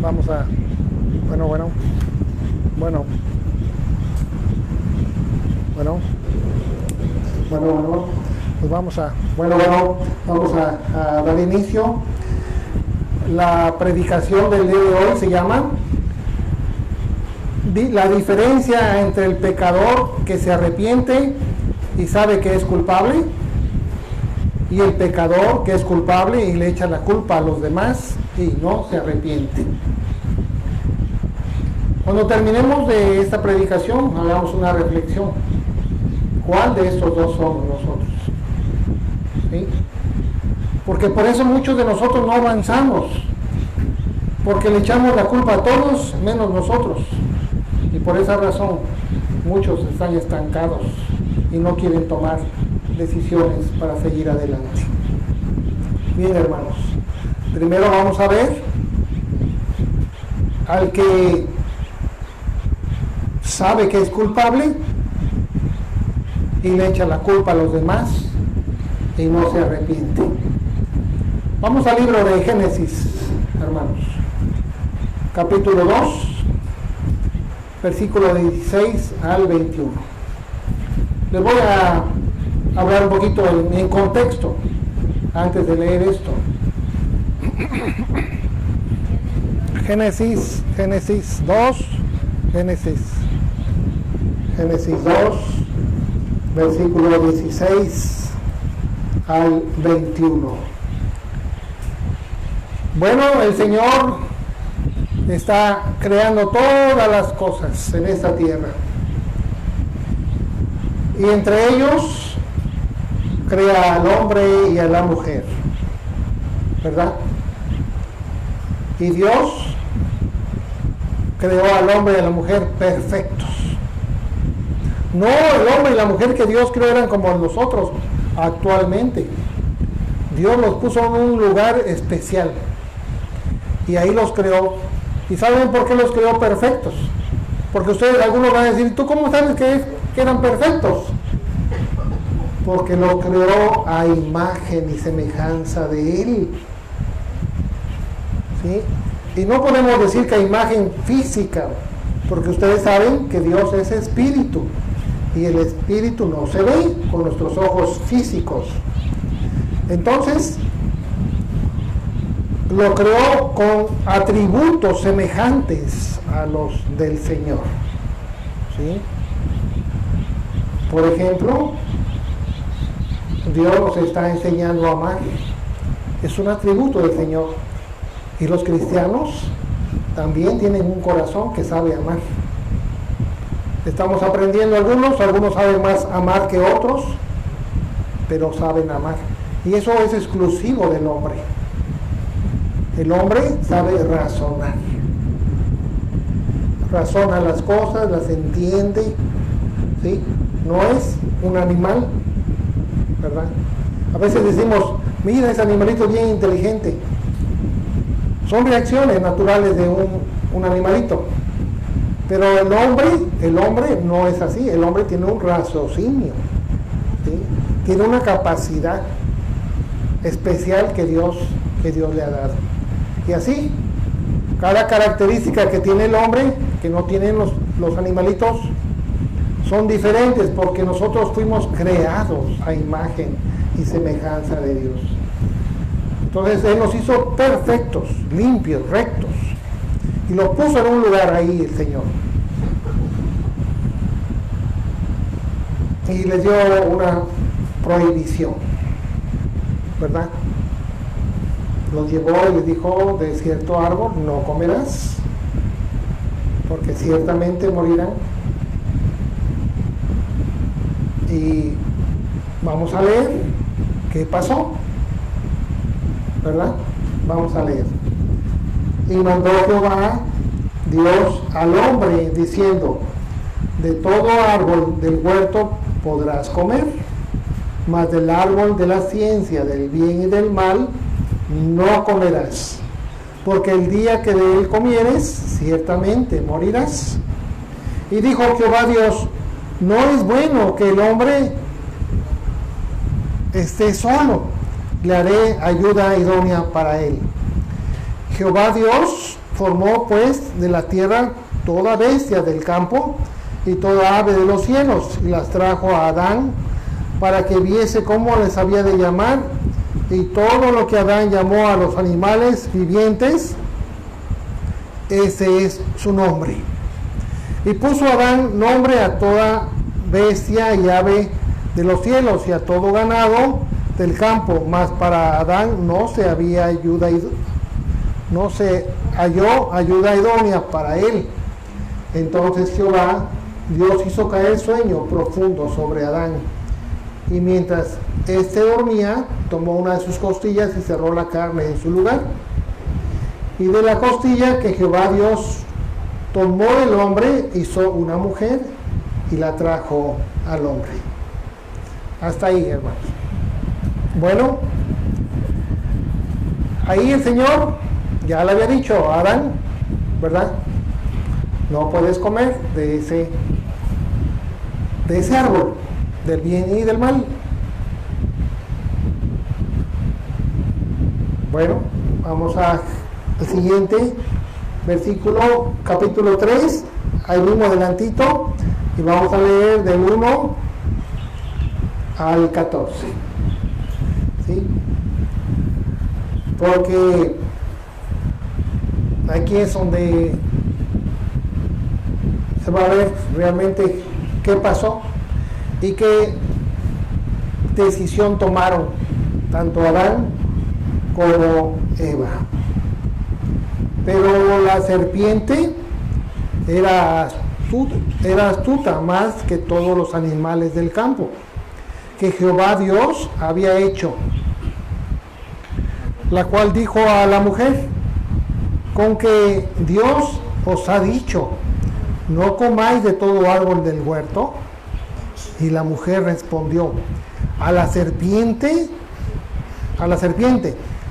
Vamos a... Bueno. Pues vamos a dar inicio. La predicación del día de hoy se llama la diferencia entre el pecador que se arrepiente y sabe que es culpable y el pecador que es culpable y le echa la culpa a los demás y no se arrepiente. Cuando terminemos de esta predicación, hagamos una reflexión. ¿Cuál de estos dos somos nosotros? ¿Sí? Porque por eso muchos de nosotros no avanzamos, porque le echamos la culpa a todos menos nosotros, y por esa razón muchos están estancados y no quieren tomar decisiones para seguir adelante. Bien, hermanos, primero vamos a ver al que sabe que es culpable y le echa la culpa a los demás y no se arrepiente. Vamos al libro de Génesis, hermanos, capítulo 2, versículo 16 al 21. Les voy a hablar un poquito en contexto antes de leer esto. Génesis 2, versículo 16 al 21. Bueno, el Señor está creando todas las cosas en esta tierra. Y entre ellos crea al hombre y a la mujer, ¿verdad? Y Dios creó al hombre y a la mujer perfectos. No, el hombre y la mujer que Dios creó eran como nosotros actualmente. Dios los puso en un lugar especial y ahí los creó. ¿Y saben por qué los creó perfectos? Porque ustedes, algunos van a decir, ¿tú cómo sabes que eran perfectos? Porque lo creó a imagen y semejanza de Él. ¿Sí? Y no podemos decir que a imagen física, porque ustedes saben que Dios es espíritu y el espíritu no se ve con nuestros ojos físicos. Entonces lo creó con atributos semejantes a los del Señor. ¿Sí? Por ejemplo, Dios nos está enseñando a amar. Es un atributo del Señor. Y los cristianos también tienen un corazón que sabe amar. Estamos aprendiendo algunos saben más amar que otros, pero saben amar. Y eso es exclusivo del hombre. El hombre sabe razonar. Razona las cosas, las entiende, ¿sí? No es un animal, ¿verdad? A veces decimos, mira, ese animalito es bien inteligente. Son reacciones naturales de un animalito. Pero el hombre no es así. El hombre tiene un raciocinio, ¿sí? Tiene una capacidad especial que Dios le ha dado. Y así, cada característica que tiene el hombre, que no tienen los animalitos, son diferentes porque nosotros fuimos creados a imagen y semejanza de Dios. Entonces Él nos hizo perfectos, limpios, rectos, y los puso en un lugar ahí el Señor. Y les dio una prohibición, ¿verdad? Los llevó y les dijo, de cierto árbol no comerás, porque ciertamente morirán. Y vamos a leer qué pasó, ¿verdad? Vamos a leer. Y mandó Jehová Dios al hombre diciendo, de todo árbol del huerto podrás comer, mas del árbol de la ciencia del bien y del mal no comerás, porque el día que de él comieres ciertamente morirás. Y dijo Jehová Dios, no es bueno que el hombre esté solo, le haré ayuda idónea para él. Jehová Dios formó pues de la tierra toda bestia del campo y toda ave de los cielos, y las trajo a Adán para que viese cómo les había de llamar, y todo lo que Adán llamó a los animales vivientes, ese es su nombre. Y puso Adán nombre a toda bestia y ave de los cielos y a todo ganado del campo, mas para Adán no se halló ayuda idónea para él. Entonces Jehová Dios hizo caer sueño profundo sobre Adán, y mientras éste dormía, tomó una de sus costillas y cerró la carne en su lugar. Y de la costilla que Jehová Dios tomó del hombre, hizo una mujer y la trajo al hombre. Hasta ahí, hermanos. Bueno, ahí el Señor ya le había dicho a Adán, ¿verdad? No puedes comer de ese árbol, del bien y del mal. Bueno, vamos al siguiente versículo, capítulo 3, ahí mismo adelantito, y vamos a leer del 1 al 14. ¿Sí? Porque aquí es donde se va a ver realmente qué pasó y qué decisión tomaron tanto Adán como Eva. Pero la serpiente era astuta más que todos los animales del campo que Jehová Dios había hecho, la cual dijo a la mujer: con que Dios os ha dicho, no comáis de todo árbol del huerto. Y la mujer respondió a la serpiente,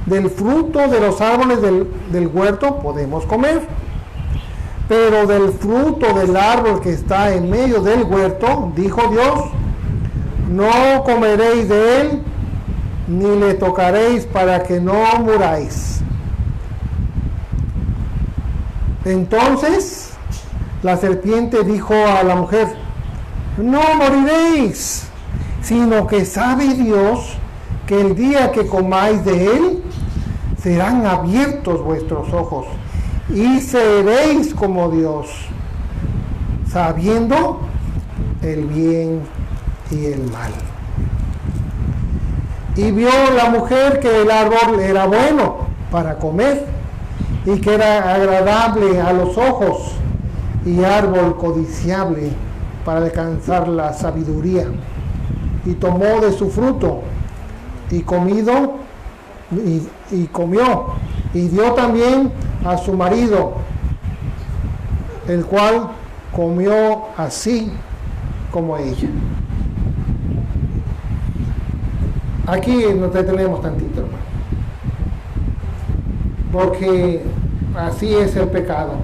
del fruto de los árboles del huerto podemos comer, pero del fruto del árbol que está en medio del huerto, dijo Dios, no comeréis de él, ni le tocaréis para que no muráis. Entonces la serpiente dijo a la mujer: no moriréis, sino que sabe Dios que el día que comáis de él, serán abiertos vuestros ojos, y seréis como Dios, sabiendo el bien y el mal. Y vio la mujer que el árbol era bueno para comer, y que era agradable a los ojos, y árbol codiciable para alcanzar la sabiduría. Y tomó de su fruto, y comió, y dio también a su marido, el cual comió así como ella. Aquí nos detenemos tantito, hermano, porque así es el pecado.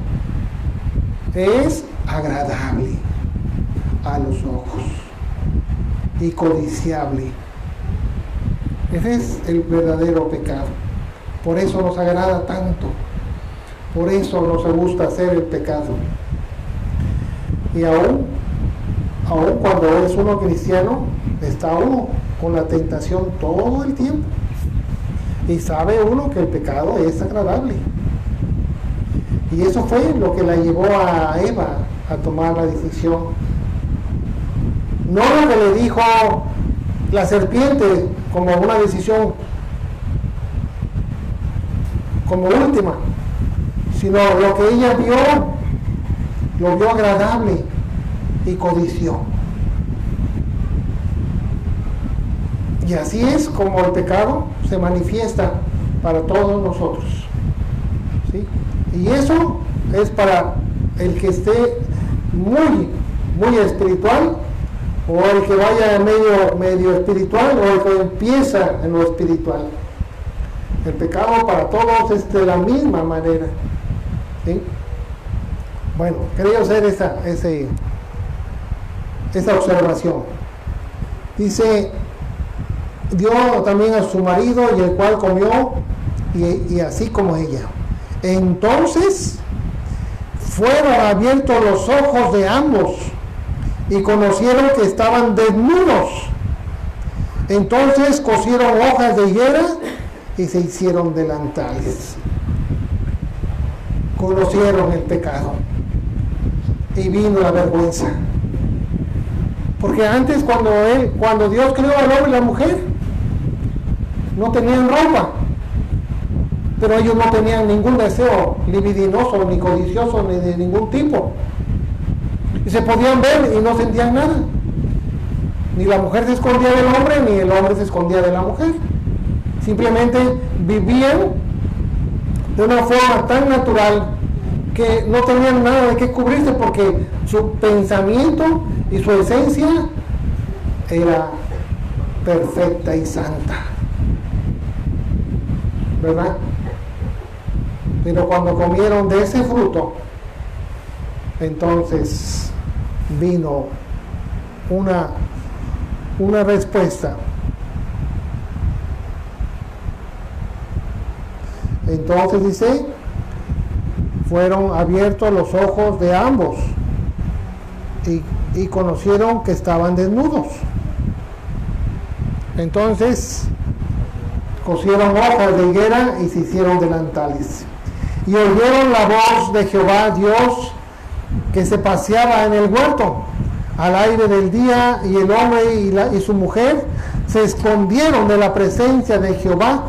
Es agradable a los ojos y codiciable. Ese es el verdadero pecado. Por eso nos agrada tanto. Por eso nos gusta hacer el pecado. Y aún cuando es uno cristiano, está uno con la tentación todo el tiempo. Y sabe uno que el pecado es agradable. Y eso fue lo que la llevó a Eva a tomar la decisión. No lo que le dijo la serpiente como una decisión como última, sino lo que ella vio, lo vio agradable y codició. Y así es como el pecado se manifiesta para todos nosotros, ¿sí? Y eso es para el que esté muy, muy espiritual, o el que vaya medio espiritual, o el que empieza en lo espiritual. El pecado para todos es de la misma manera, ¿sí? Bueno, quería hacer esa observación. Dice, dio también a su marido, y el cual comió, y así como ella. Entonces fueron abiertos los ojos de ambos y conocieron que estaban desnudos. Entonces cosieron hojas de higuera y se hicieron delantales. Conocieron el pecado y vino la vergüenza. Porque antes cuando Dios creó al hombre y la mujer, no tenían ropa, pero ellos no tenían ningún deseo libidinoso ni codicioso ni de ningún tipo, y se podían ver y no sentían nada. Ni la mujer se escondía del hombre ni el hombre se escondía de la mujer, simplemente vivían de una forma tan natural que no tenían nada de qué cubrirse, porque su pensamiento y su esencia era perfecta y santa, ¿verdad? Pero cuando comieron de ese fruto, entonces vino una respuesta. Entonces dice, fueron abiertos los ojos de ambos y conocieron que estaban desnudos. Entonces cosieron hojas de higuera y se hicieron delantales. Y oyeron la voz de Jehová Dios que se paseaba en el huerto al aire del día, y el hombre y su mujer se escondieron de la presencia de Jehová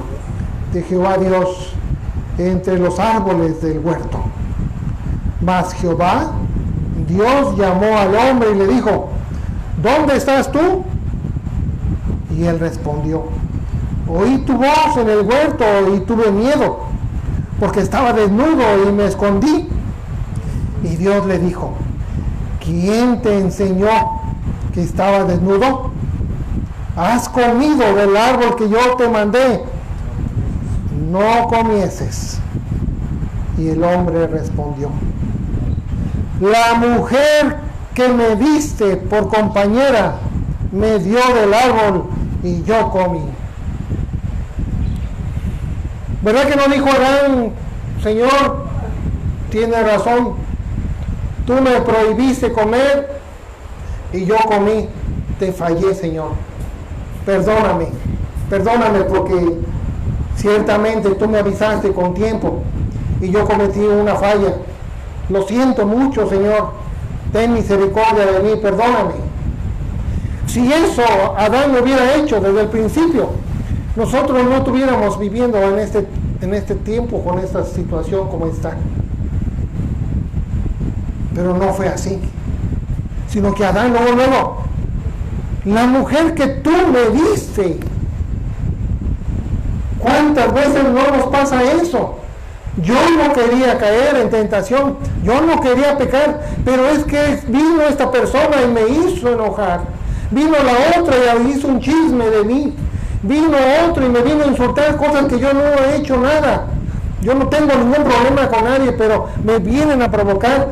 Dios, entre los árboles del huerto. Mas Jehová Dios llamó al hombre y le dijo: ¿dónde estás tú? Y él respondió: oí tu voz en el huerto y tuve miedo, porque estaba desnudo y me escondí. Y Dios le dijo: ¿quién te enseñó que estaba desnudo? ¿Has comido del árbol que yo te mandé? No comieses. Y el hombre respondió: la mujer que me diste por compañera me dio del árbol y yo comí. ¿Verdad que no dijo Adán: Señor, tiene razón, tú me prohibiste comer y yo comí, te fallé, Señor, perdóname porque ciertamente tú me avisaste con tiempo y yo cometí una falla? Lo siento mucho, Señor, ten misericordia de mí, perdóname. Si eso Adán lo hubiera hecho desde el principio, nosotros no estuviéramos viviendo en este tiempo con esta situación como está. Pero no fue así, sino que Adán luego, la mujer que tú me diste. ¿Cuántas veces no nos pasa eso? Yo no quería caer en tentación, yo no quería pecar, pero es que vino esta persona y me hizo enojar. Vino la otra y hizo un chisme de mí. Vino otro y me vino a insultar cosas que yo no he hecho nada. Yo no tengo ningún problema con nadie, pero me vienen a provocar,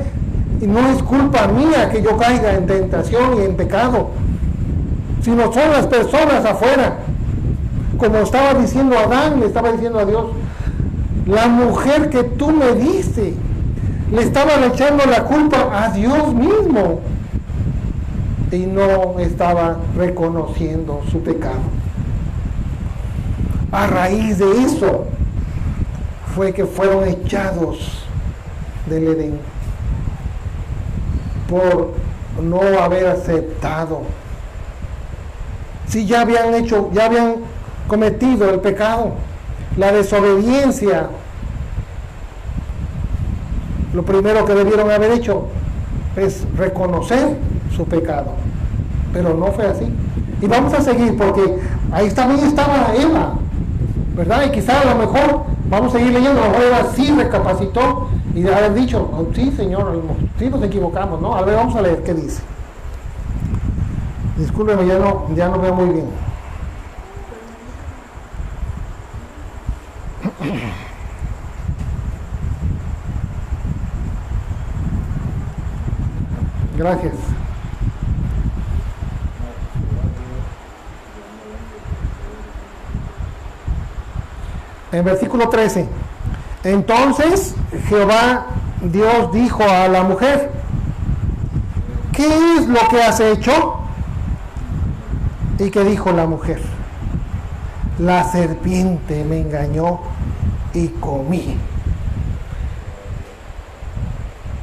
y no es culpa mía que yo caiga en tentación y en pecado, sino son las personas afuera. Como estaba diciendo Adán, le estaba diciendo a Dios: la mujer que tú me diste. Le estaban echando la culpa a Dios mismo y no estaba reconociendo su pecado. A raíz de eso fue que fueron echados del Edén por no haber aceptado. Si ya habían cometido el pecado, la desobediencia, lo primero que debieron haber hecho es reconocer su pecado, pero no fue así. Y vamos a seguir, porque ahí también estaba Eva, ¿verdad? Y quizá a lo mejor vamos a seguir leyendo, a lo mejor Eva sí recapacitó y de haber dicho: oh, sí, Señor, sí nos equivocamos, ¿no? A ver, vamos a leer qué dice. Discúlpeme, ya no veo muy bien. Gracias. En versículo 13. Entonces Jehová Dios dijo a la mujer: ¿qué es lo que has hecho? ¿Y qué dijo la mujer? La serpiente me engañó y comí.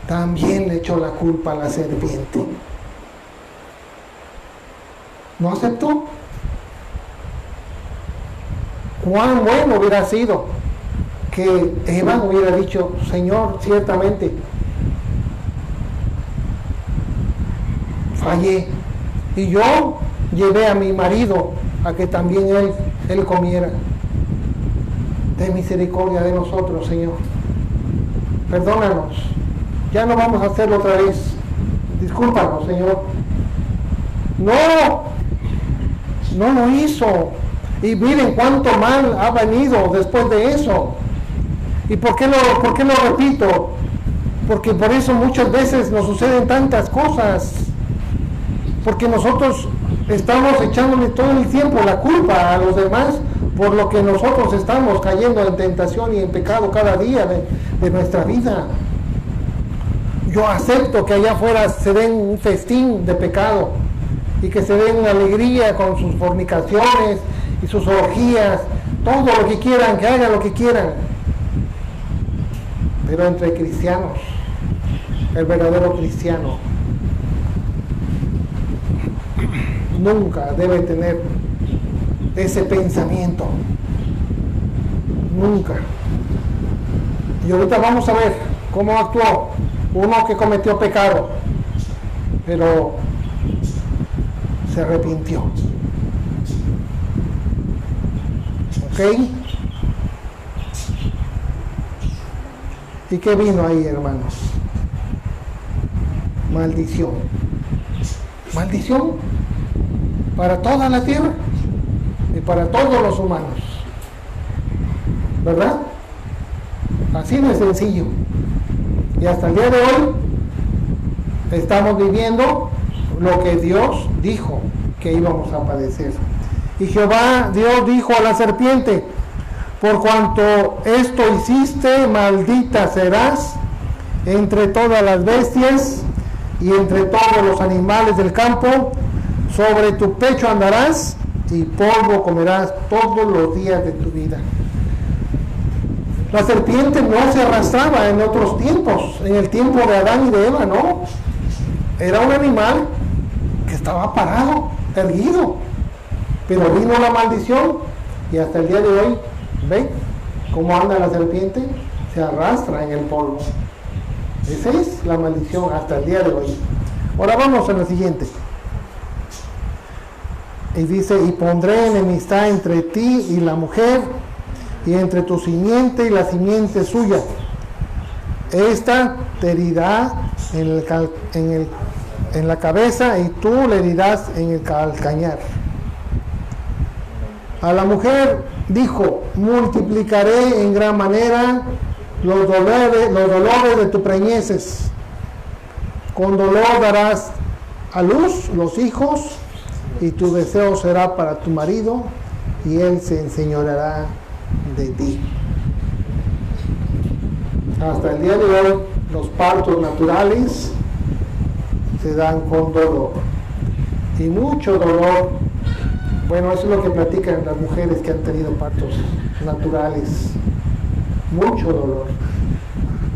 También le echó la culpa a la serpiente. ¿No aceptó? Cuán bueno hubiera sido que Eva hubiera dicho: Señor, ciertamente fallé, y yo llevé a mi marido a que también él comiera. Ten misericordia de nosotros, Señor. Perdónanos. Ya no vamos a hacerlo otra vez. Discúlpanos, Señor. No lo hizo. Y miren cuánto mal ha venido después de eso. ¿Y por qué lo repito? Porque por eso muchas veces nos suceden tantas cosas. Porque nosotros estamos echándole todo el tiempo la culpa a los demás por lo que nosotros estamos cayendo en tentación y en pecado cada día de nuestra vida. Yo acepto que allá afuera se den un festín de pecado y que se den una alegría con sus fornicaciones y sus orgías, todo lo que quieran, que hagan lo que quieran. Pero entre cristianos, el verdadero cristiano nunca debe tener ese pensamiento. Nunca. Y ahorita vamos a ver cómo actuó uno que cometió pecado, pero se arrepintió. ¿Ok? ¿Y qué vino ahí, hermanos? Maldición. Maldición para toda la tierra y para todos los humanos. ¿Verdad? Así de sencillo. Y hasta el día de hoy estamos viviendo lo que Dios dijo que íbamos a padecer. Y Jehová Dios dijo a la serpiente: por cuanto esto hiciste, maldita serás entre todas las bestias y entre todos los animales del campo. Sobre tu pecho andarás y polvo comerás todos los días de tu vida. La serpiente no se arrastraba en otros tiempos, en el tiempo de Adán y de Eva, no. Era un animal que estaba parado, erguido. Pero vino la maldición y hasta el día de hoy, ¿ven cómo anda la serpiente? Se arrastra en el polvo. Esa es la maldición hasta el día de hoy. Ahora vamos a la siguiente. Y dice: y pondré enemistad entre ti y la mujer, y entre tu simiente y la simiente suya. Esta te herirá en la cabeza, y tú le herirás en el calcañar. A la mujer dijo: multiplicaré en gran manera los dolores de tu preñeces. Con dolor darás a luz los hijos, y tu deseo será para tu marido, y él se enseñoreará de ti. Hasta el día de hoy, los partos naturales se dan con dolor, y mucho dolor. Bueno, eso es lo que platican las mujeres que han tenido partos naturales. Mucho dolor.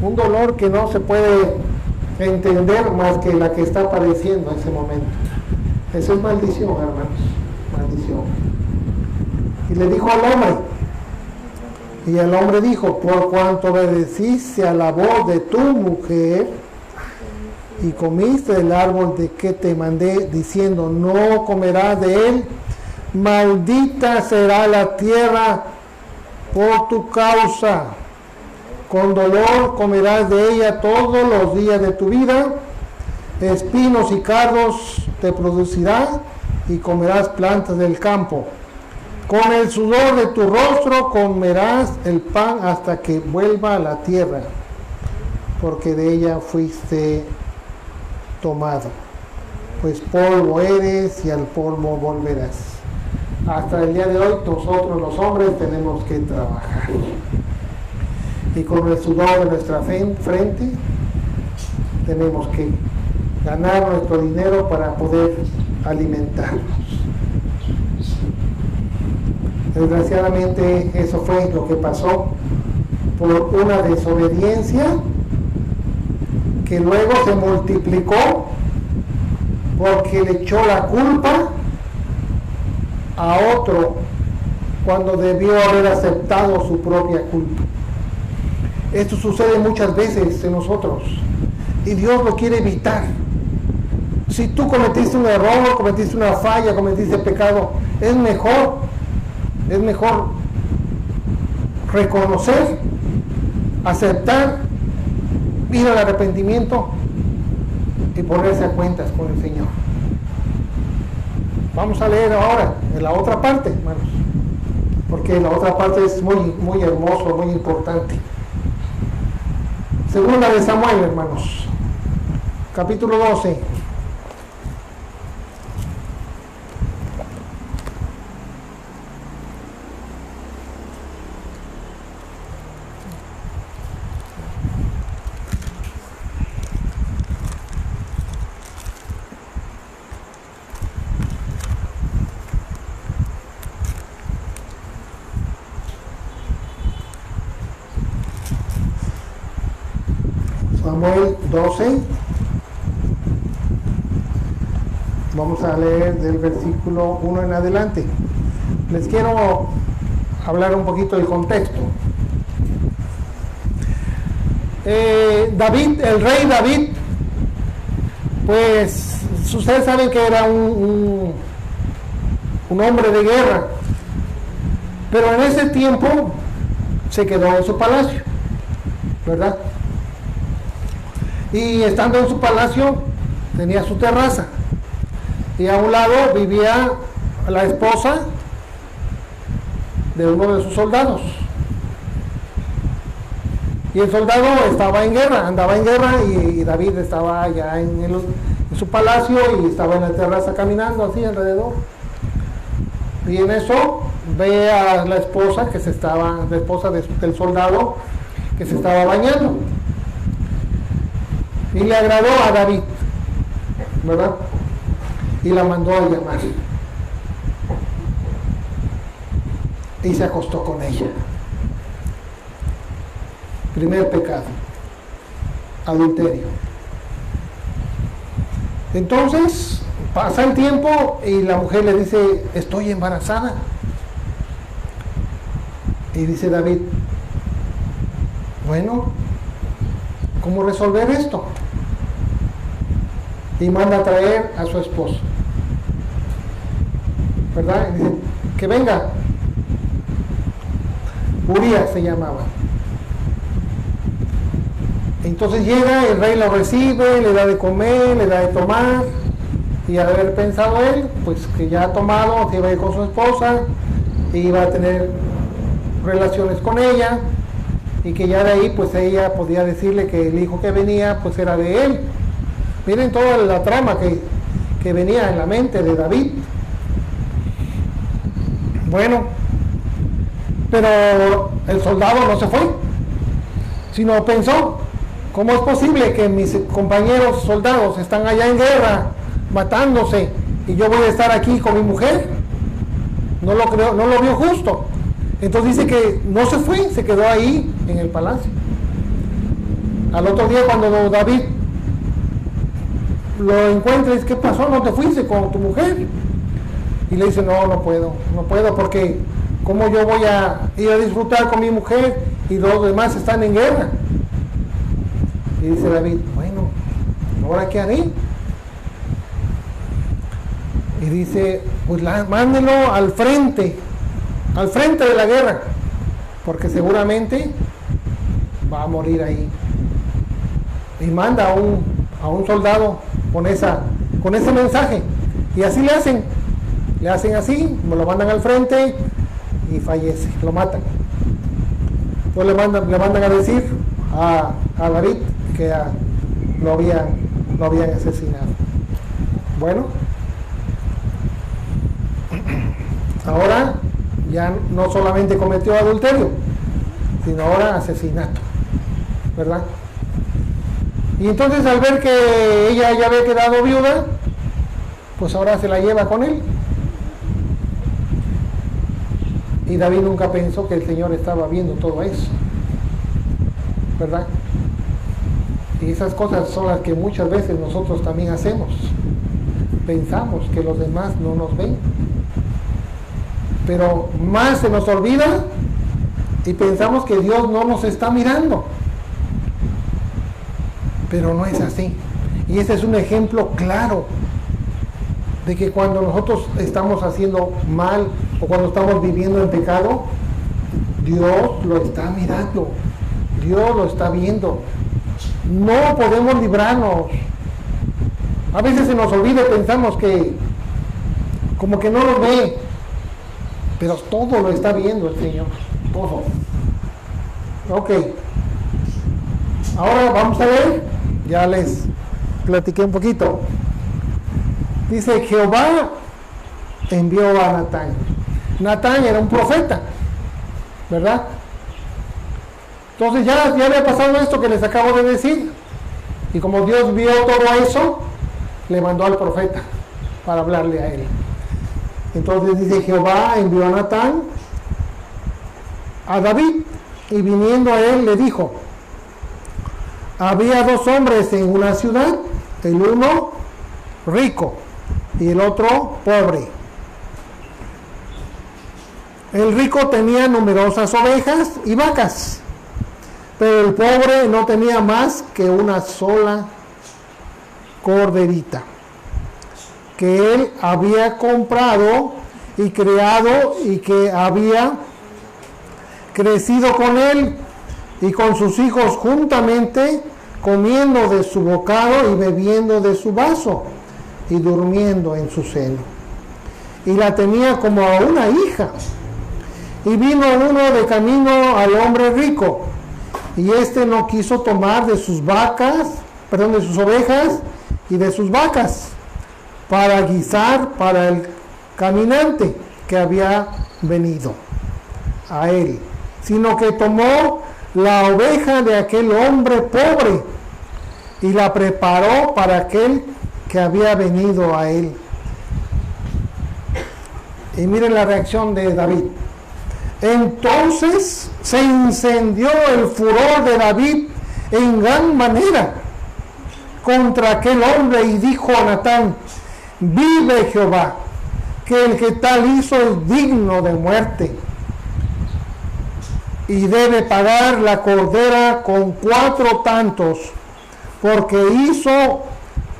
Un dolor que no se puede entender más que la que está padeciendo en ese momento. Eso es maldición, hermanos. Maldición. Y le dijo al hombre, y el hombre dijo: por cuanto obedeciste a la voz de tu mujer y comiste del árbol de que te mandé, diciendo: no comerás de él, maldita será la tierra por tu causa. Con dolor comerás de ella todos los días de tu vida. Espinos y cardos te producirá, y comerás plantas del campo. Con el sudor de tu rostro comerás el pan hasta que vuelva a la tierra, porque de ella fuiste tomado. Pues polvo eres y al polvo volverás. Hasta el día de hoy nosotros los hombres tenemos que trabajar. y con el sudor de nuestra frente tenemos que ganar nuestro dinero para poder alimentarnos. Desgraciadamente eso fue lo que pasó por una desobediencia que luego se multiplicó porque le echó la culpa a otro cuando debió haber aceptado su propia culpa. Esto sucede muchas veces en nosotros y Dios lo quiere evitar. Si tú cometiste un error, cometiste una falla, cometiste pecado, es mejor reconocer, aceptar, ir al arrepentimiento y ponerse a cuentas con el Señor. Vamos a leer ahora en la otra parte, hermanos, porque la otra parte es muy hermoso, muy importante. Segunda de Samuel, hermanos, capítulo 12. Samuel 12, vamos a leer del versículo 1 en adelante. Les quiero hablar un poquito del contexto. David, el rey David, pues ustedes saben que era un hombre de guerra, pero en ese tiempo se quedó en su palacio, ¿verdad? Y estando en su palacio tenía su terraza y a un lado vivía la esposa de uno de sus soldados, y el soldado estaba en guerra, andaba en guerra, y David estaba allá en su palacio y estaba en la terraza caminando así alrededor, y en eso ve a la esposa la esposa del soldado que se estaba bañando. Y le agradó a David, ¿verdad? Y la mandó a llamar. Y se acostó con ella. Primer pecado, adulterio. Entonces, pasa el tiempo y la mujer le dice, estoy embarazada. Y dice David, bueno, ¿cómo resolver esto? Y manda a traer a su esposo, ¿verdad? Y dice, que venga. Urías se llamaba. Entonces llega, el rey lo recibe, le da de comer, le da de tomar, y al haber pensado él, pues que ya ha tomado, se iba a ir con su esposa, y iba a tener relaciones con ella, y que ya de ahí pues ella podía decirle que el hijo que venía pues era de él. Miren toda la trama que venía en la mente de David. Bueno, pero el soldado no se fue, sino pensó, ¿cómo es posible que mis compañeros soldados están allá en guerra, matándose, y yo voy a estar aquí con mi mujer? No lo creo, no lo vio justo. Entonces dice que no se fue, se quedó ahí en el palacio. Al otro día, cuando David lo encuentra, dice, ¿qué pasó? ¿No te fuiste con tu mujer? Y le dice, no puedo, porque ¿cómo yo voy a ir a disfrutar con mi mujer y los demás están en guerra? Y dice David, bueno, ¿ahora qué haré? Y dice, pues mándelo al frente de la guerra, porque seguramente va a morir ahí. Y manda a un soldado con ese mensaje, y así le hacen así, me lo mandan al frente y fallece, lo matan. Entonces le mandan a decir a David que lo habían asesinado. Bueno, ahora ya no solamente cometió adulterio, sino ahora asesinato, ¿verdad? Y entonces al ver que ella ya había quedado viuda, pues ahora se la lleva con él. Y David nunca pensó que el Señor estaba viendo todo eso, ¿verdad? Y esas cosas son las que muchas veces nosotros también hacemos. Pensamos que los demás no nos ven, pero más se nos olvida y pensamos que Dios no nos está mirando, pero no es así. Y ese es un ejemplo claro de que cuando nosotros estamos haciendo mal o cuando estamos viviendo en pecado, Dios lo está mirando, Dios lo está viendo. No podemos librarnos. A veces se nos olvida y pensamos que como que no lo ve, pero todo lo está viendo el Señor, todo. Ok, ahora vamos a ver, ya les platiqué un poquito. Dice, Jehová envió a Natán. Natán era un profeta, ¿verdad? Entonces ya había pasado esto que les acabo de decir. Y como Dios vio todo eso, le mandó al profeta para hablarle a él. Entonces dice, Jehová envió a Natán a David, y viniendo a él le dijo, había dos hombres en una ciudad, el uno rico y el otro pobre. El rico tenía numerosas ovejas y vacas, pero el pobre no tenía más que una sola corderita, que él había comprado y criado y que había crecido con él y con sus hijos juntamente, comiendo de su bocado y bebiendo de su vaso y durmiendo en su seno. Y la tenía como a una hija. Y vino uno de camino al hombre rico, y éste no quiso tomar de sus de sus ovejas y de sus vacas, para guisar para el caminante que había venido a él, sino que tomó la oveja de aquel hombre pobre y la preparó para aquel que había venido a él. Y miren la reacción de David. Entonces se incendió el furor de David en gran manera contra aquel hombre y dijo a Natán, vive Jehová, que el que tal hizo es digno de muerte y debe pagar la cordera con 4 tantos, porque hizo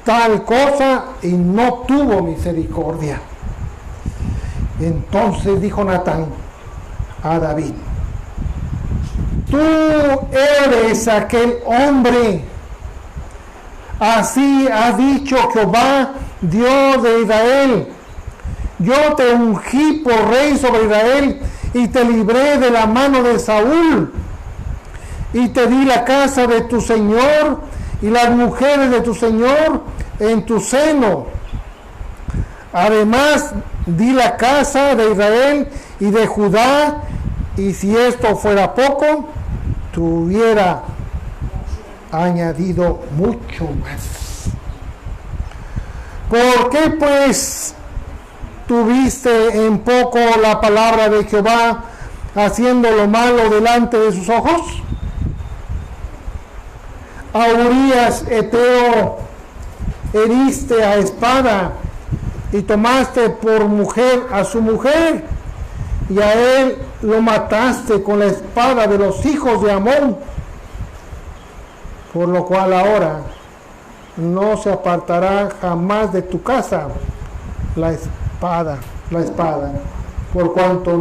tal cosa y no tuvo misericordia. Entonces dijo Natán a David, tú eres aquel hombre, así ha dicho Jehová, Dios de Israel, yo te ungí por rey sobre Israel y te libré de la mano de Saúl y te di la casa de tu señor y las mujeres de tu señor en tu seno. Además di la casa de Israel y de Judá, y si esto fuera poco, te hubiera añadido mucho más. ¿Por qué pues tuviste en poco la palabra de Jehová, haciendo lo malo delante de sus ojos? A Urías Eteo heriste a espada y tomaste por mujer a su mujer, y a él lo mataste con la espada de los hijos de Amón, por lo cual ahora no se apartará jamás de tu casa la espada, por cuanto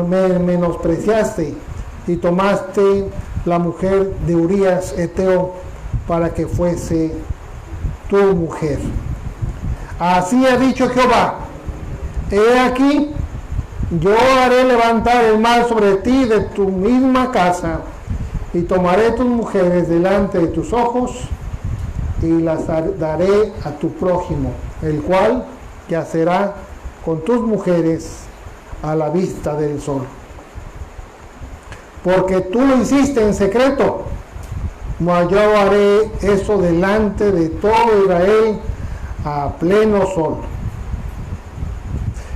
me menospreciaste y tomaste la mujer de Urías Eteo para que fuese tu mujer. Así ha dicho Jehová, he aquí, yo haré levantar el mal sobre ti de tu misma casa, y tomaré tus mujeres delante de tus ojos, y las daré a tu prójimo, el cual yacerá con tus mujeres a la vista del sol. porque tú lo hiciste en secreto, mas yo haré eso delante de todo Israel a pleno sol.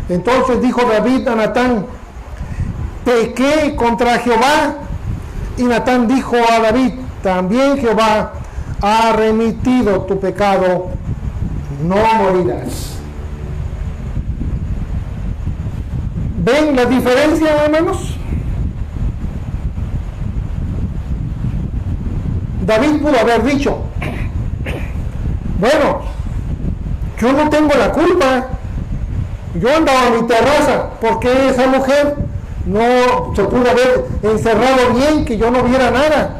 Entonces dijo David a Natán: pequé contra Jehová. Y Natán dijo a David: también Jehová ha remitido tu pecado, no morirás. ¿Ven la diferencia, hermanos? David pudo haber dicho: bueno, yo no tengo la culpa, yo andaba en mi terraza, ¿por qué esa mujer no se pudo haber encerrado bien, que yo no viera nada?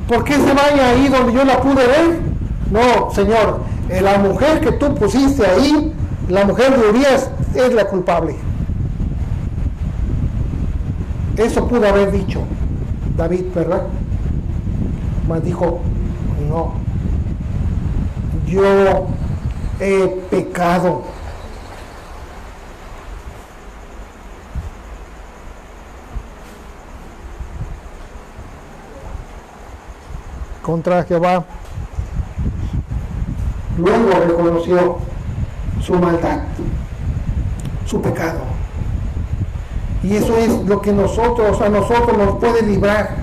¿Por qué se vaya ahí donde yo la pude ver? No, Señor, la mujer que tú pusiste ahí, la mujer de Urías, es la culpable. Eso pudo haber dicho David, ¿verdad? Mas dijo: no, yo he pecado. Contra Jehová. Luego reconoció su maldad, su pecado. Y eso es lo que a nosotros nos puede librar,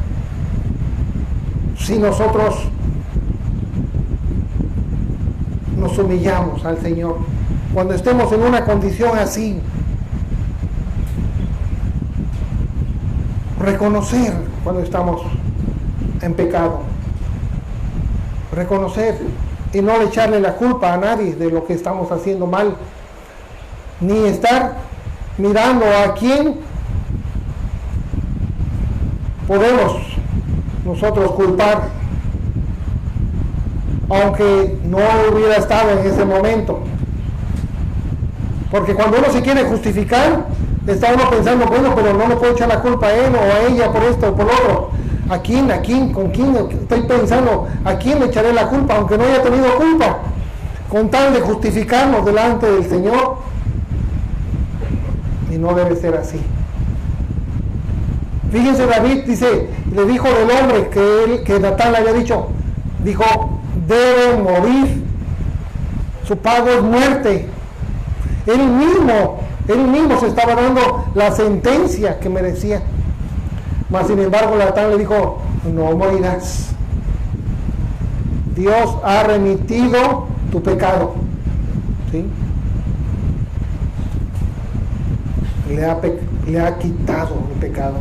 si nosotros nos humillamos al Señor. Cuando estemos en una condición así, reconocer cuando estamos en pecado, reconocer y no echarle la culpa a nadie de lo que estamos haciendo mal, ni estar mirando a quién podemos nosotros culpar, aunque no hubiera estado en ese momento. Porque cuando uno se quiere justificar, está uno pensando: bueno, pero no le puedo echar la culpa a él o a ella por esto o por lo otro. ¿A quién? ¿Con quién? Estoy pensando: ¿a quién le echaré la culpa, aunque no haya tenido culpa? Con tal de justificarnos delante del Señor. Y no debe ser así. Fíjense, David dice, le dijo del hombre que Natán le había dicho, dijo: debe morir, su pago es muerte. Él mismo se estaba dando la sentencia que merecía. Mas sin embargo Natán le dijo: no morirás, Dios ha remitido tu pecado. ¿Sí? Le ha quitado el pecado.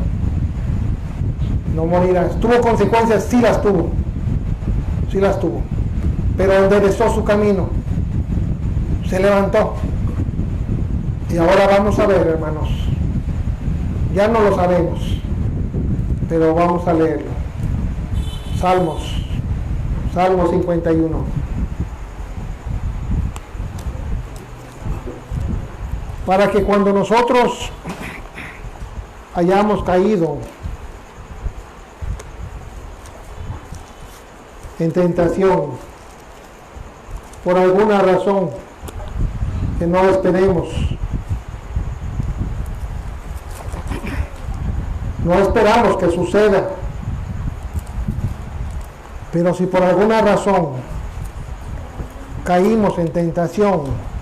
No morirás. ¿Tuvo consecuencias? Sí las tuvo. Sí las tuvo. Pero enderezó su camino. Se levantó. Y ahora vamos a ver, hermanos. Ya no lo sabemos, pero vamos a leerlo. Salmo 51. Para que cuando nosotros hayamos caído en tentación por alguna razón que no esperemos, no esperamos que suceda, pero si por alguna razón caímos en tentación,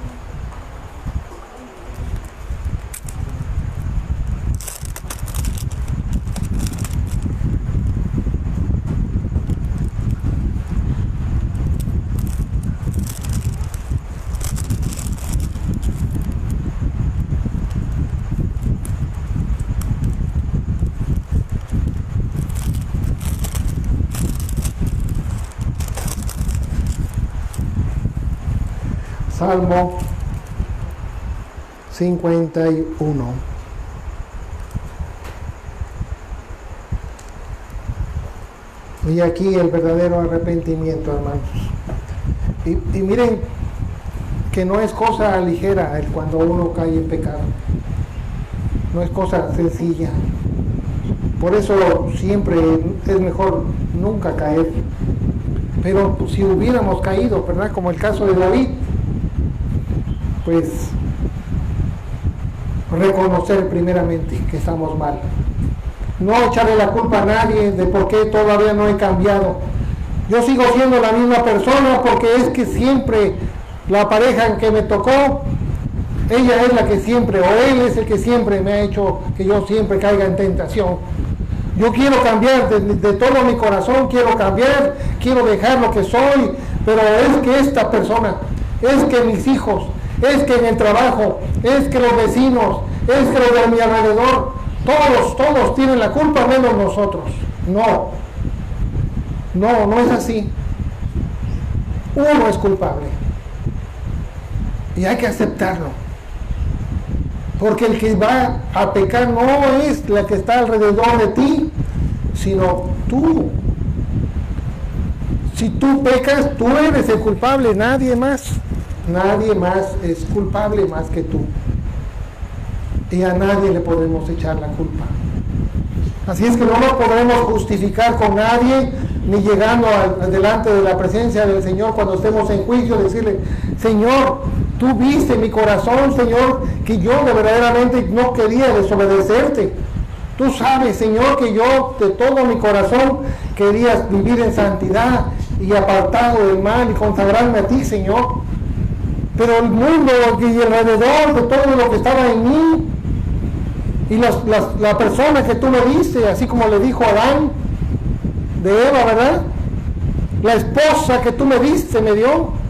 Salmo 51. Y aquí el verdadero arrepentimiento, hermanos. Y miren que no es cosa ligera el cuando uno cae en pecado. No es cosa sencilla. Por eso siempre es mejor nunca caer. Pero si hubiéramos caído, ¿verdad? Como el caso de David, pues reconocer primeramente que estamos mal. no echarle la culpa a nadie de por qué todavía no he cambiado. Yo sigo siendo la misma persona porque es que siempre la pareja que me tocó, ella es la que siempre, o él es el que siempre me ha hecho que yo siempre caiga en tentación. Yo quiero cambiar de todo mi corazón, quiero cambiar, quiero dejar lo que soy, pero es que esta persona, es que mis hijos, es que en el trabajo, es que los vecinos, es que los de mi alrededor, todos tienen la culpa menos nosotros. No es así. Uno es culpable y hay que aceptarlo, porque el que va a pecar no es la que está alrededor de ti, sino tú. Si tú pecas, tú eres el culpable, nadie más es culpable más que tú, y a nadie le podemos echar la culpa. Así es que no nos podremos justificar con nadie, ni llegando delante de la presencia del Señor cuando estemos en juicio, decirle: Señor, tú viste mi corazón, Señor, que yo verdaderamente no quería desobedecerte. Tú sabes, Señor, que yo de todo mi corazón quería vivir en santidad y apartado del mal y consagrarme a ti, Señor. Pero el mundo y alrededor de todo lo que estaba en mí, y la persona que tú me diste, así como le dijo Adán de Eva, ¿verdad? La esposa que tú me diste me dio.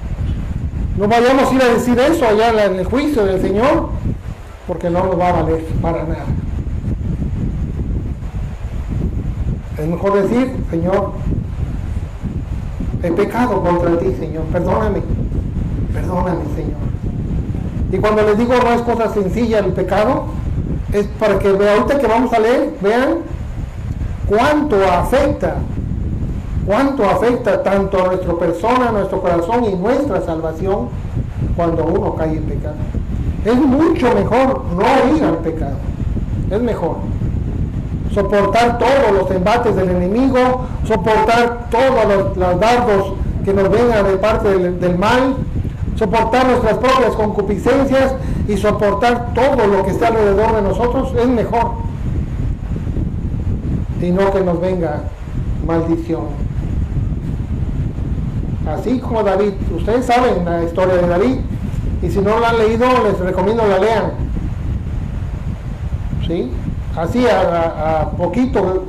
No vayamos a ir a decir eso allá en el juicio del Señor, porque no nos va a valer para nada. Es mejor decir: Señor, he pecado contra ti, Señor, perdóname, Señor. Y cuando les digo, no es cosa sencilla el pecado, es para que ahorita que vamos a leer, vean cuánto afecta tanto a nuestra persona, a nuestro corazón y nuestra salvación cuando uno cae en pecado. Es mucho mejor no ir al pecado, es mejor soportar todos los embates del enemigo, soportar todos los dardos que nos vengan de parte del mal, soportar nuestras propias concupiscencias y soportar todo lo que está alrededor de nosotros. Es mejor, y no que nos venga maldición. Así como David, ustedes saben la historia de David, y si no la han leído les recomiendo la lean, ¿sí? Así a poquito,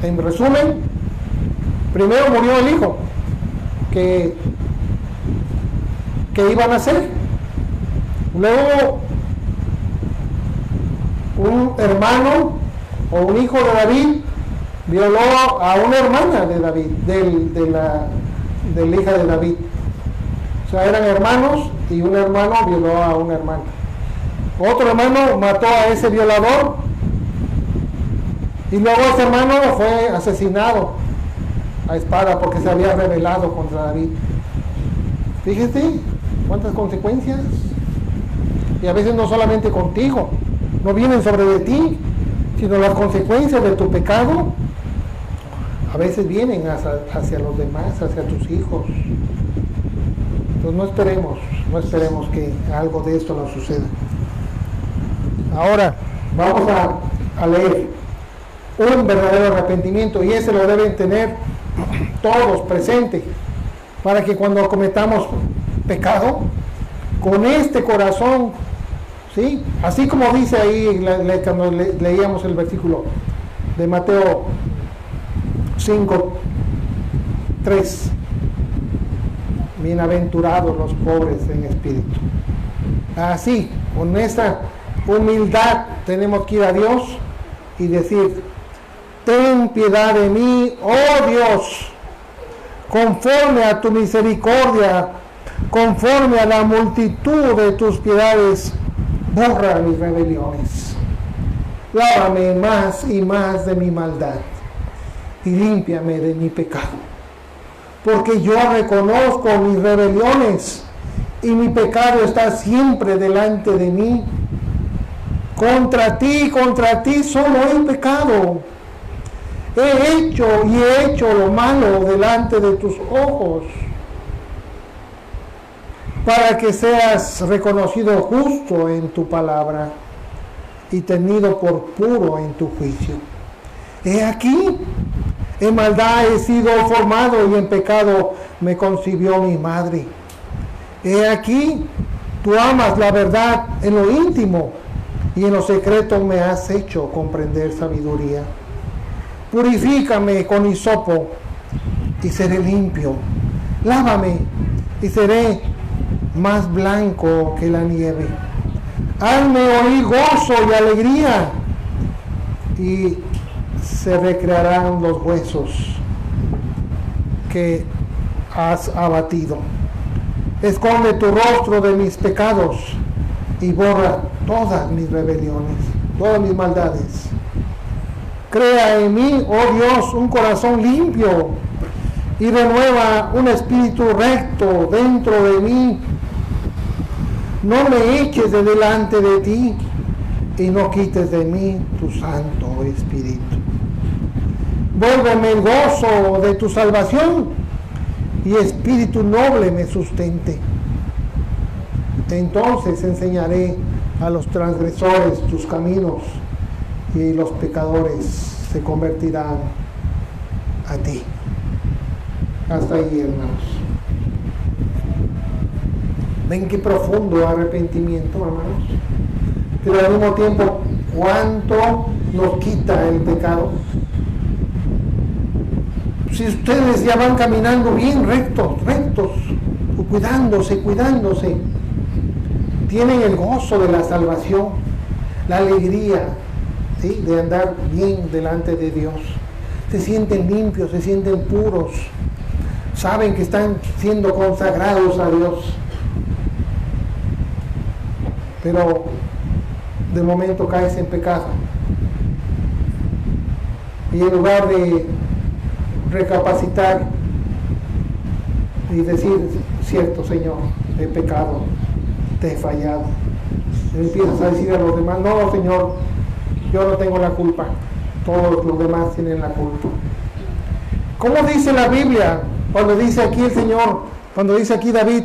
en resumen, primero murió el hijo que iban a nacer. Luego un hermano o un hijo de David violó a una hermana de David, de la hija de David. O sea, eran hermanos y un hermano violó a una hermana. Otro hermano mató a ese violador y luego ese hermano fue asesinado a espada porque se había rebelado contra David. Fíjate cuántas consecuencias. Y a veces no solamente contigo, no vienen sobre de ti, sino las consecuencias de tu pecado a veces vienen hacia los demás, hacia tus hijos. Entonces no esperemos que algo de esto nos suceda. Ahora vamos a leer un verdadero arrepentimiento, y ese lo deben tener todos presentes, para que cuando cometamos pecado, con este corazón, ¿sí? Así como dice ahí cuando leíamos el versículo de Mateo 5:3, bienaventurados los pobres en espíritu. Así, con esa humildad tenemos que ir a Dios y decir: ten piedad de mí, oh Dios, conforme a tu misericordia, conforme a la multitud de tus piedades, borra mis rebeliones. Lávame más y más de mi maldad y límpiame de mi pecado. Porque yo reconozco mis rebeliones y mi pecado está siempre delante de mí. Contra ti solo he pecado. He hecho lo malo delante de tus ojos, para que seas reconocido justo en tu palabra y tenido por puro en tu juicio. He aquí, en maldad he sido formado y en pecado me concibió mi madre. He aquí, tú amas la verdad en lo íntimo y en lo secreto me has hecho comprender sabiduría. Purifícame con hisopo y seré limpio. Lávame y seré más blanco que la nieve. Hazme oír gozo y alegría y se recrearán los huesos que has abatido. Esconde tu rostro de mis pecados y borra todas mis rebeliones, todas mis maldades. Crea en mí, oh Dios, un corazón limpio y renueva un espíritu recto dentro de mí. No me eches de delante de ti y no quites de mí tu Santo Espíritu. Vuélveme el gozo de tu salvación y espíritu noble me sustente. Entonces enseñaré a los transgresores tus caminos y los pecadores se convertirán a ti. Hasta ahí, hermanos. Ven qué profundo arrepentimiento, hermanos. Pero al mismo tiempo, ¿cuánto nos quita el pecado? Si ustedes ya van caminando bien rectos, cuidándose, tienen el gozo de la salvación, la alegría, ¿sí?, de andar bien delante de Dios. Se sienten limpios, se sienten puros, saben que están siendo consagrados a Dios. Pero de momento caes en pecado. Y en lugar de recapacitar y decir, cierto Señor, he pecado, te he fallado, empiezas a decir a los demás, no Señor, yo no tengo la culpa, todos los demás tienen la culpa. ¿Cómo dice la Biblia cuando dice aquí el Señor, cuando dice aquí David?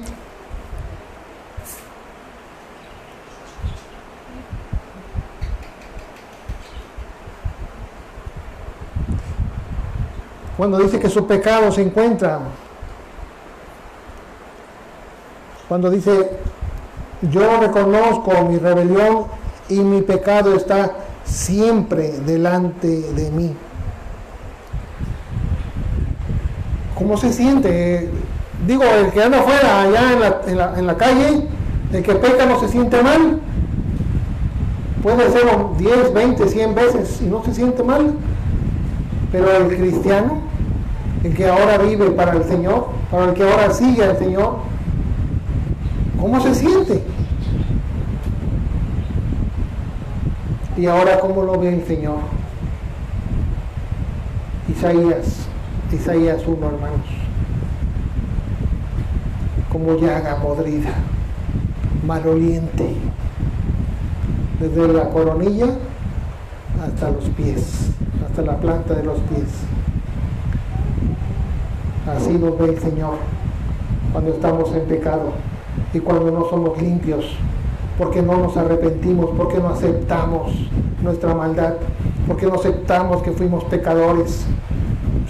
Cuando dice que su pecado se encuentra, cuando dice, yo reconozco mi rebelión y mi pecado está siempre delante de mí. ¿Cómo se siente? Digo, el que anda afuera, allá en la calle, el que peca no se siente mal. Puede hacerlo 10, 20, 100 veces y no se siente mal. Pero el cristiano, el que ahora vive para el Señor, para el que ahora sigue al Señor, ¿cómo se siente? Y ahora, ¿cómo lo ve el Señor? Isaías 1, hermanos. Como llaga podrida, maloliente, desde la coronilla hasta los pies, hasta la planta de los pies. Así nos ve el Señor cuando estamos en pecado y cuando no somos limpios, porque no nos arrepentimos, porque no aceptamos nuestra maldad, porque no aceptamos que fuimos pecadores,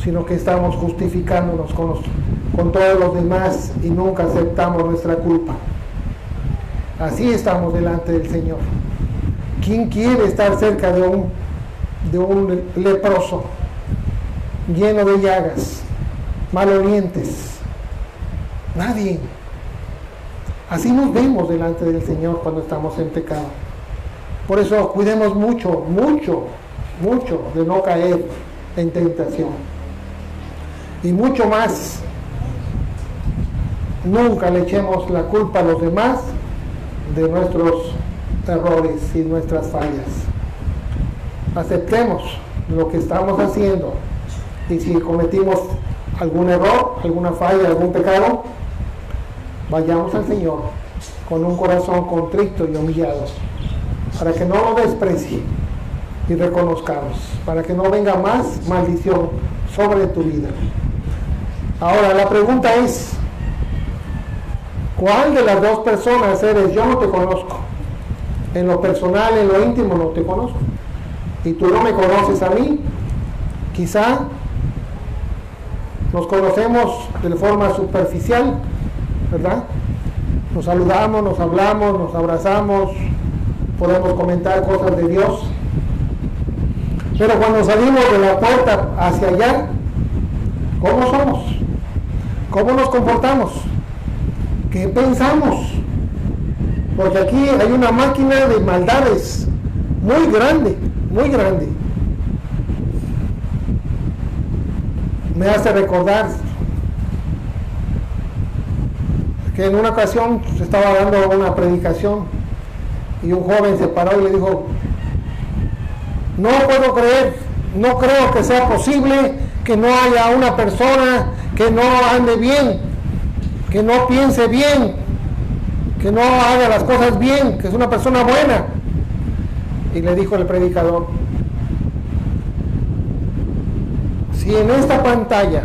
sino que estamos justificándonos con todos los demás y nunca aceptamos nuestra culpa. Así estamos delante del Señor. ¿Quién quiere estar cerca de un leproso lleno de llagas, malolientes? Nadie. Así nos vemos delante del Señor cuando estamos en pecado. Por eso cuidemos mucho de no caer en tentación. Y mucho más, nunca le echemos la culpa a los demás de nuestros errores y nuestras fallas. Aceptemos lo que estamos haciendo y si cometimos algún error, alguna falla, algún pecado, vayamos al Señor con un corazón contrito y humillado para que no lo desprecie y reconozcamos, para que no venga más maldición sobre tu vida. Ahora la pregunta es, ¿cuál de las dos personas eres? Yo no te conozco. En lo personal, en lo íntimo no te conozco. Y tú no me conoces a mí. Quizá nos conocemos de forma superficial, ¿verdad? Nos saludamos, nos hablamos, nos abrazamos, podemos comentar cosas de Dios. Pero cuando salimos de la puerta hacia allá, ¿cómo somos? ¿Cómo nos comportamos? ¿Qué pensamos? Porque aquí hay una máquina de maldades muy grande, muy grande. Me hace recordar que en una ocasión se estaba dando una predicación y un joven se paró y le dijo: no puedo creer, no creo que sea posible que no haya una persona que no ande bien, que no piense bien, que no haga las cosas bien, que es una persona buena. Y le dijo el predicador: si en esta pantalla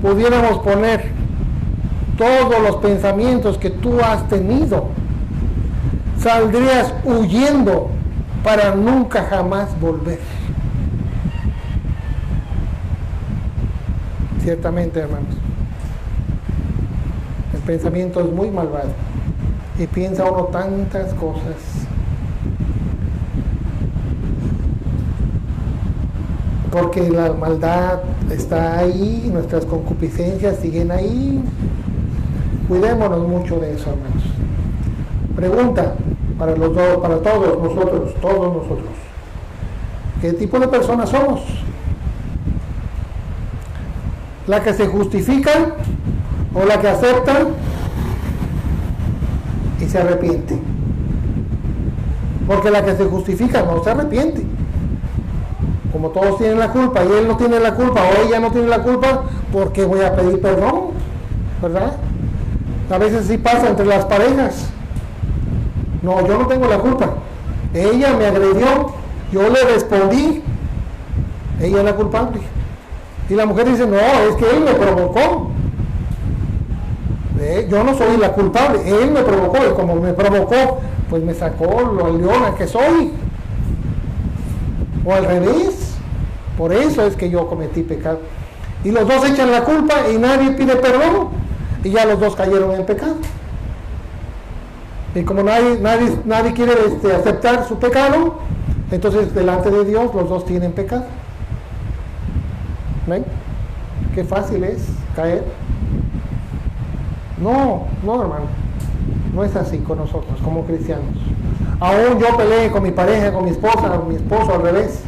pudiéramos poner todos los pensamientos que tú has tenido, saldrías huyendo para nunca jamás volver. Ciertamente, hermanos, el pensamiento es muy malvado y piensa uno tantas cosas. Porque la maldad está ahí, nuestras concupiscencias siguen ahí. Cuidémonos mucho de eso, hermanos. Pregunta para todos nosotros. ¿Qué tipo de personas somos? ¿La que se justifica o la que acepta y se arrepiente? Porque la que se justifica no se arrepiente. Como todos tienen la culpa y él no tiene la culpa o ella no tiene la culpa, ¿por qué voy a pedir perdón? ¿Verdad? A veces sí pasa entre las parejas. No, yo no tengo la culpa. Ella me agredió, yo le respondí, ella es la culpable. Y la mujer dice: no, es que él me provocó. Yo no soy la culpable, él me provocó, y como me provocó, pues me sacó lo leona que soy. O al revés. Por eso es que yo cometí pecado. Y los dos echan la culpa y nadie pide perdón. Y ya los dos cayeron en pecado. Y como nadie quiere aceptar su pecado, entonces delante de Dios los dos tienen pecado. ¿Ven? Qué fácil es caer. No, hermano. No es así con nosotros como cristianos. Aún yo peleé con mi pareja, con mi esposa, con mi esposo, al revés.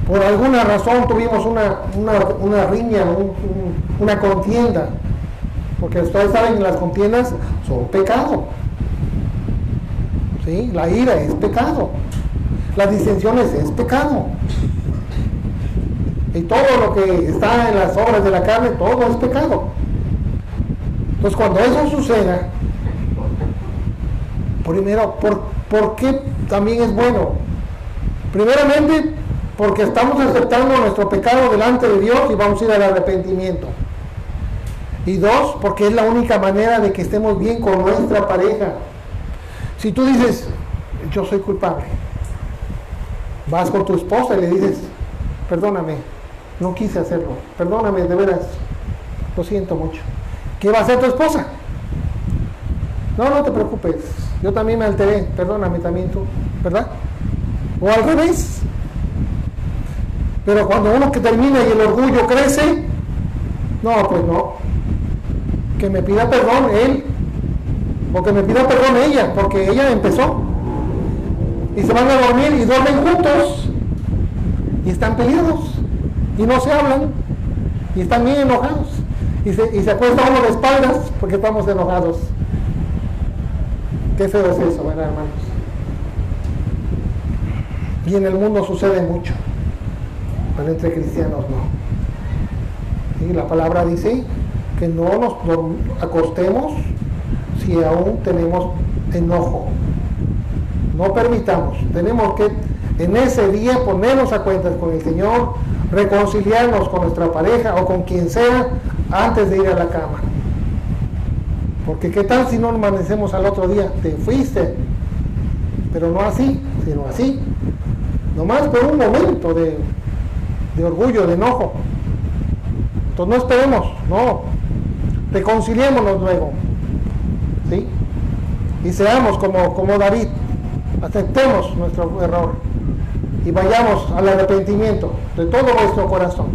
Por alguna razón tuvimos una riña, una contienda. Porque ustedes saben que las contiendas son pecado. ¿Sí? La ira es pecado. Las disensiones es pecado. Y todo lo que está en las obras de la carne, todo es pecado. Entonces cuando eso suceda, primero, ¿por qué también es bueno? Primeramente, porque estamos aceptando nuestro pecado delante de Dios y vamos a ir al arrepentimiento. Y dos, porque es la única manera de que estemos bien con nuestra pareja. Si tú dices: yo soy culpable, vas con tu esposa y le dices: perdóname, no quise hacerlo, perdóname, de veras, lo siento mucho. ¿Qué va a hacer tu esposa? No te preocupes, yo también me alteré, perdóname también tú, ¿verdad? O al revés. Pero cuando uno que termina y el orgullo crece, no, pues no. Que me pida perdón él, o que me pida perdón ella, porque ella empezó. Y se van a dormir y duermen juntos, y están peleados, y no se hablan, y están bien enojados, y se acuesta uno de espaldas porque estamos enojados. Qué feo es eso, ¿verdad, hermanos? Y en el mundo sucede mucho, pero entre cristianos no. Y la palabra dice que no nos acostemos si aún tenemos enojo. No permitamos, tenemos que en ese día ponernos a cuentas con el Señor, reconciliarnos con nuestra pareja o con quien sea antes de ir a la cama. Porque qué tal si no amanecemos al otro día: te fuiste, pero no así, sino así. nomás por un momento de orgullo, de enojo. Entonces no esperemos, no, reconciliémonos luego, ¿sí? Y seamos como David, aceptemos nuestro error y vayamos al arrepentimiento de todo nuestro corazón,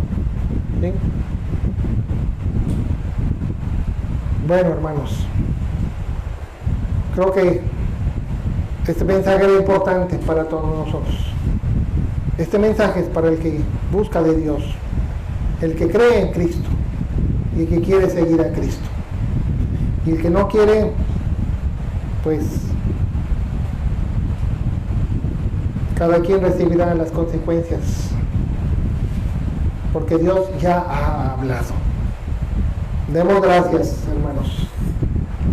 ¿sí? Bueno, hermanos, creo que este mensaje era importante para todos nosotros. Este mensaje es para el que busca de Dios, el que cree en Cristo y el que quiere seguir a Cristo. Y el que no quiere, pues cada quien recibirá las consecuencias, porque Dios ya ha hablado. Demos gracias, hermanos.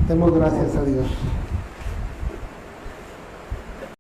Demos gracias a Dios.